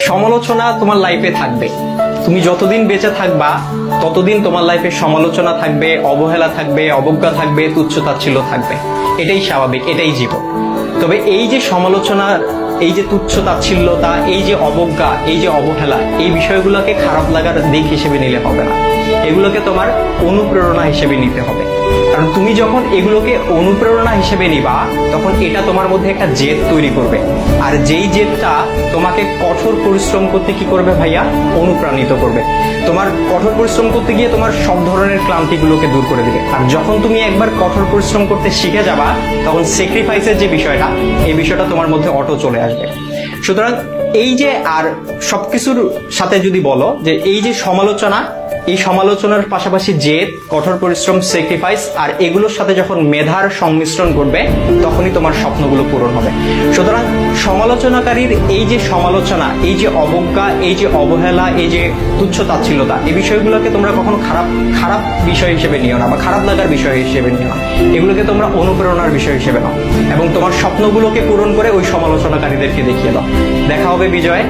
সমালোচনা তোমার লাইফে থাকবে। তুমি যতদিন বেঁচে থাকবা ততদিন তোমার লাইফে সমালোচনা থাকবে, অবহেলা থাকবে, অবজ্ঞা থাকবে, তুচ্ছ-তাচ্ছিল্য থাকবে। এটাই স্বাভাবিক, এটাই জীবন। তবে এই যে সমালোচনা, এই যে তুচ্ছ-তাচ্ছিল্যতা, এই যে অবজ্ঞা, এই যে অবহেলা, এই বিষয়গুলোকে খারাপ লাগার দিক হিসেবে নিলে হবে না। এগুলোকে তোমার অনুপ্রেরণা হিসেবে নিতে হবে। কারণ তুমি যখন এগুলোকে অনুপ্রেরণা হিসেবে নিবা তখন এটা তোমার মধ্যে একটা জেদ তৈরি করবে। আর যেই জেদটা তোমাকে কঠোর পরিশ্রম করতে কি করবে ভাইয়া? অনুপ্রাণিত করবে। তোমার কঠোর পরিশ্রম করতে গিয়ে তোমার সব ধরনের ক্লান্তিগুলোকে দূর করে দিবে। আর যখন তুমি একবার কঠোর পরিশ্রম করতে শিখে যাবা তখন স্যাক্রিফাইসের যে বিষয়টা, এই বিষয়টা তোমার মধ্যে অটো চলে আসবে। সুতরাং এই যে, আর সবকিছুর সাথে যদি বলো যে এই যে সমালোচনা, এই সমালোচনার পাশাপাশি জেদ, কঠোর পরিশ্রম, স্যাক্রিফাইস, আর এগুলোর সাথে যখন মেধার সংমিশ্রণ ঘটবে তখনই তোমার স্বপ্নগুলো পূরণ হবে। সুতরাং সমালোচনাকারীর এই যে সমালোচনা, এই যে অবজ্ঞা, এই যে অবহেলা, এই যে তুচ্ছ-তাচ্ছিল্যতা, এই বিষয়গুলোকে তোমরা কখনো খারাপ বিষয় হিসেবে নিও না বা খারাপ লাগার বিষয় হিসেবে নিও না। এগুলোকে তোমরা অনুপ্রেরণার বিষয় হিসেবে নাও এবং তোমার স্বপ্নগুলোকে পূরণ করে ওই সমালোচনাকারীদেরকে দেখিয়ে দাও। দেখা হবে বিজয়।